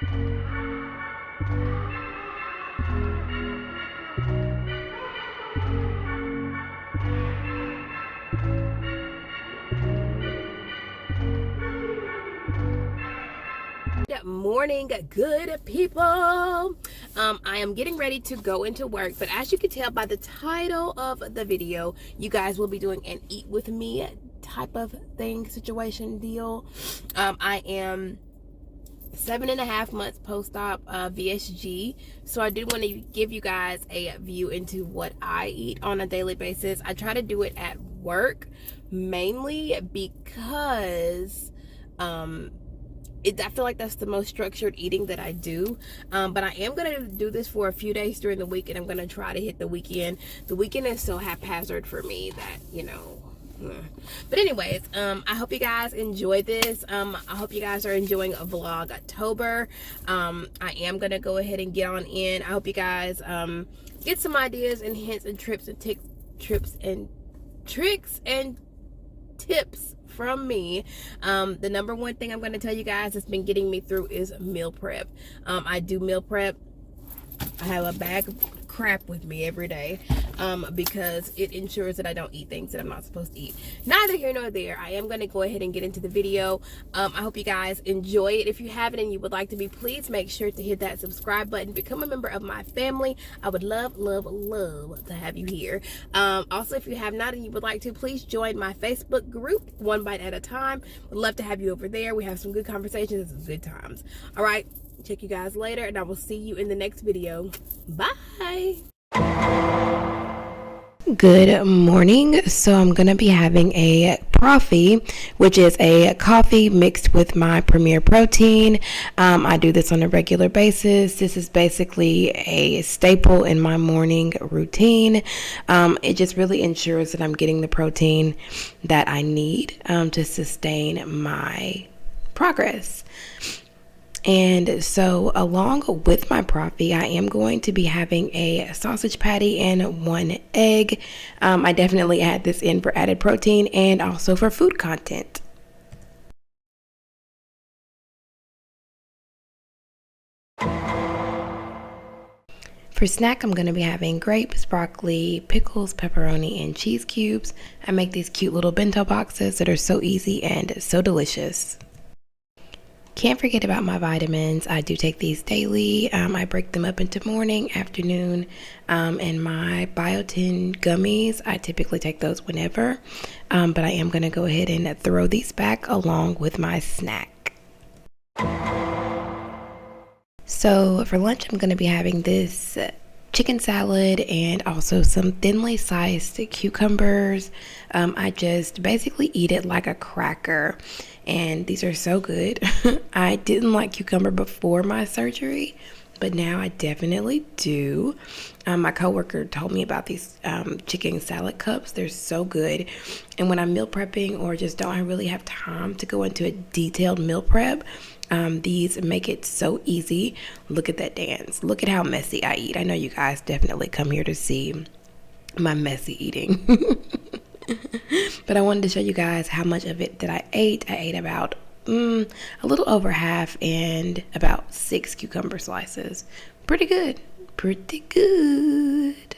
Good morning, good people. I am getting ready to go into work, but as you can tell by the title of the video, you guys will be doing an eat with me type of thing, situation, deal. I am 7.5 months post-op VSG, so I do want to give you guys a view into what I eat on a daily basis. I try to do it at work mainly because I feel like that's the most structured eating that I do, but I am going to do this for a few days during the week, and I'm going to try to hit the weekend. The weekend is so haphazard for me that, you know. But anyways, I hope you guys enjoy this. I hope you guys are enjoying Vlogtober. I am going to go ahead and get on in. I hope you guys get some ideas and hints and tricks and tips from me. The number one thing I'm going to tell you guys that's been getting me through is meal prep. I do meal prep. I have a bag of crap with me every day because it ensures that I don't eat things that I'm not supposed to eat. Neither here nor there. I am going to go ahead and get into the video. I hope you guys enjoy it. If you haven't and you would like to be, please make sure to hit that subscribe button. Become a member of my family. I would love to have you here. Also, if you have not and you would like to, please join my Facebook group, One Bite at a Time. Would love to have you over there. We have some good conversations and some good times. All right. Check you guys later, and I will see you in the next video. Bye. Good morning. So I'm going to be having a profi, which is a coffee mixed with my Premier protein. I do this on a regular basis. This is basically a staple in my morning routine. It just really ensures that I'm getting the protein that I need to sustain my progress. And so along with my profi, I am going to be having a sausage patty and 1 egg. I definitely add this in for added protein and also for food content. For snack, I'm going to be having grapes, broccoli, pickles, pepperoni, and cheese cubes. I make these cute little bento boxes that are so easy and so delicious. Can't forget about my vitamins. I do take these daily. I break them up into morning, afternoon, and my biotin gummies, I typically take those whenever, but I am going to go ahead and throw these back along with my snack. So for lunch, I'm going to be having this chicken salad and also some thinly sliced cucumbers. I just basically eat it like a cracker, and these are so good. I didn't like cucumber before my surgery, but now I definitely do. My coworker told me about these chicken salad cups. They're so good, and when I'm meal prepping or just don't really have time to go into a detailed meal prep, these make it so easy. Look at that dance. Look at how messy I eat. I know you guys definitely come here to see my messy eating. But I wanted to show you guys how much of it that I ate. I ate about a little over half and about 6 cucumber slices. Pretty good. Pretty good.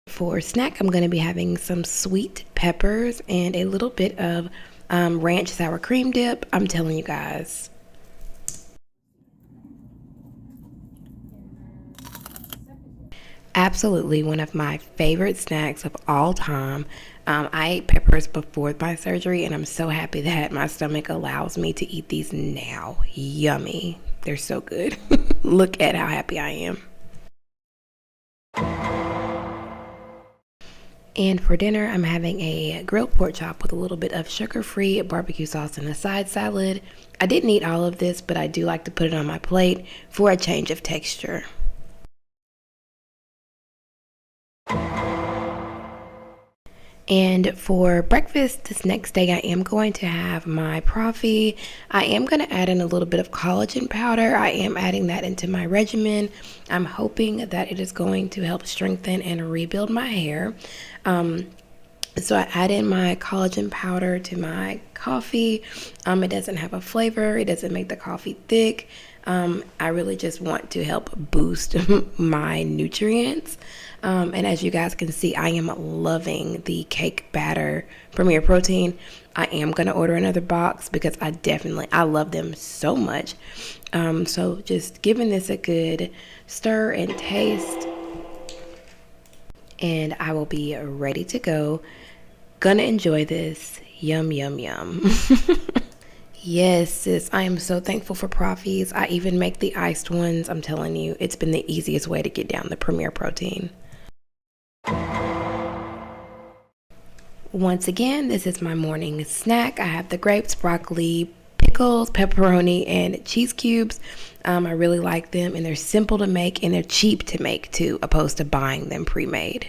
For snack, I'm going to be having some sweet peppers and a little bit of ranch sour cream dip. I'm telling you guys. Absolutely one of my favorite snacks of all time. I ate peppers before my surgery, and I'm so happy that my stomach allows me to eat these now. Yummy. They're so good. Look at how happy I am. And for dinner, I'm having a grilled pork chop with a little bit of sugar-free barbecue sauce and a side salad. I didn't eat all of this, but I do like to put it on my plate for a change of texture. And for breakfast this next day, I am going to have my profi. I am going to add in a little bit of collagen powder. I am adding that into my regimen. I'm hoping that it is going to help strengthen and rebuild my hair. So I added my collagen powder to my coffee. It doesn't have a flavor. It doesn't make the coffee thick. I really just want to help boost my nutrients. And as you guys can see, I am loving the cake batter Premier Protein. I am going to order another box because I love them so much. So just giving this a good stir and taste, and I will be ready to go. Gonna enjoy this. Yum, yum, yum. Yes, sis, I am so thankful for Proffies. I even make the iced ones. I'm telling you, it's been the easiest way to get down the Premier Protein. Once again, this is my morning snack. I have the grapes, broccoli, pickles, pepperoni, and cheese cubes. I really like them, and they're simple to make, and they're cheap to make too, opposed to buying them pre-made.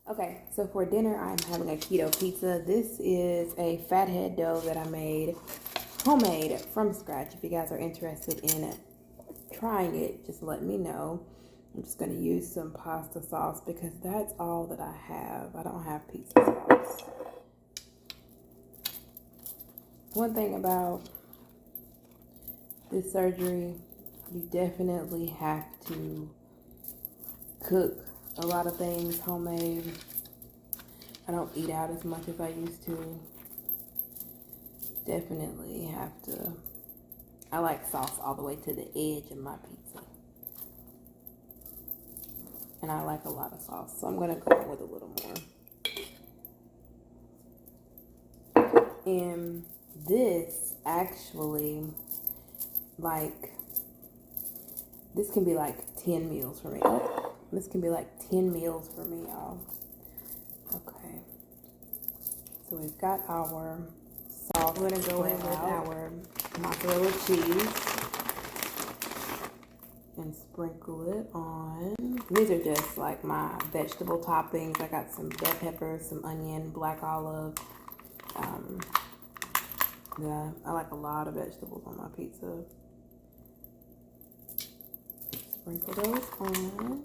Okay, so for dinner, I'm having a keto pizza. This is a fathead dough that I made homemade from scratch. If you guys are interested in trying it, just let me know. I'm just going to use some pasta sauce because that's all that I have. I don't have pizza sauce. One thing about this surgery, you definitely have to cook a lot of things homemade. I don't eat out as much as I used to. Definitely have to. I like sauce all the way to the edge of my pizza. And I like a lot of sauce, so I'm gonna go with a little more. And this actually, this can be like 10 meals for me. Oh, this can be like 10 meals for me, y'all. Okay. So we've got our sauce. We're gonna go in with our mozzarella cheese and sprinkle it on. These are just like my vegetable toppings. I got some bell peppers, some onion, black olive. Yeah, I like a lot of vegetables on my pizza. Sprinkle those on.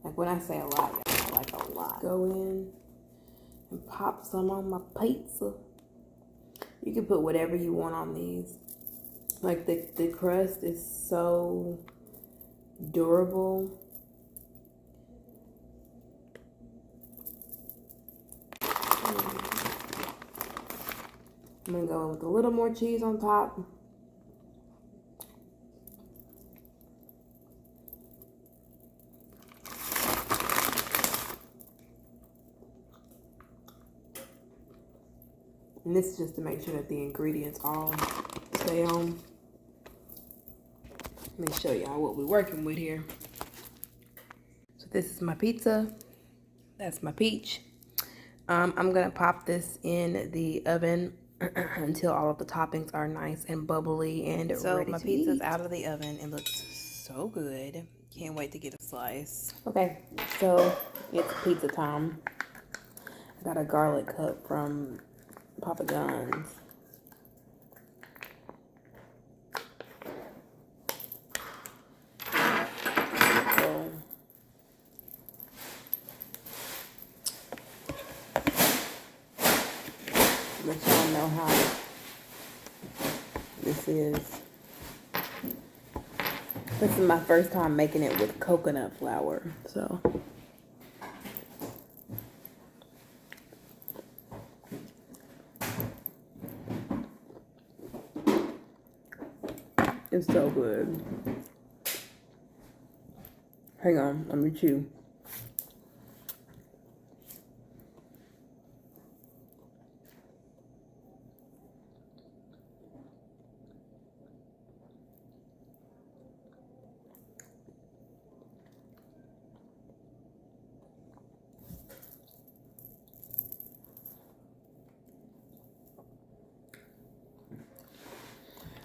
Like when I say a lot, y'all, I like a lot. Go in and pop some on my pizza. You can put whatever you want on these. Like the crust is so durable. I'm gonna go with a little more cheese on top. And this is just to make sure that the ingredients all stay on. Let me show y'all what we're working with here. So this is my pizza. That's my peach. I'm gonna pop this in the oven until all of the toppings are nice and bubbly and ready to eat. So my pizza's out of the oven. It looks so good. Can't wait to get a slice. Okay, so it's pizza time. I got a garlic cup from Papa John's. So let y'all know how this is. This is my first time making it with coconut flour, so. It's so good. Hang on, let me chew.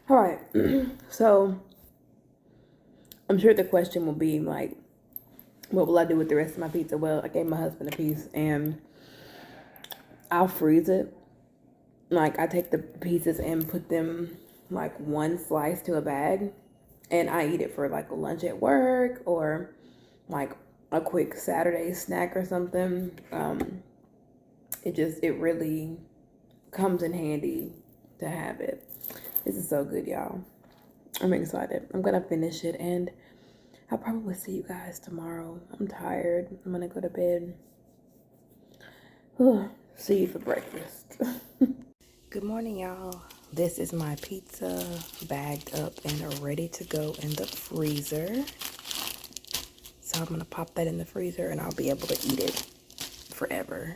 All right, so I'm sure the question will be like, what will I do with the rest of my pizza? Well, I gave my husband a piece and I'll freeze it like I take the pieces and put them like one slice to a bag, and I eat it for like a lunch at work or like a quick Saturday snack or something. It really comes in handy to have it. This is so good, y'all. I'm excited. I'm gonna finish it, and I'll probably see you guys tomorrow. I'm tired. I'm gonna go to bed. See you for breakfast. Good morning, y'all. This is my pizza bagged up and ready to go in the freezer. So I'm gonna pop that in the freezer and I'll be able to eat it forever.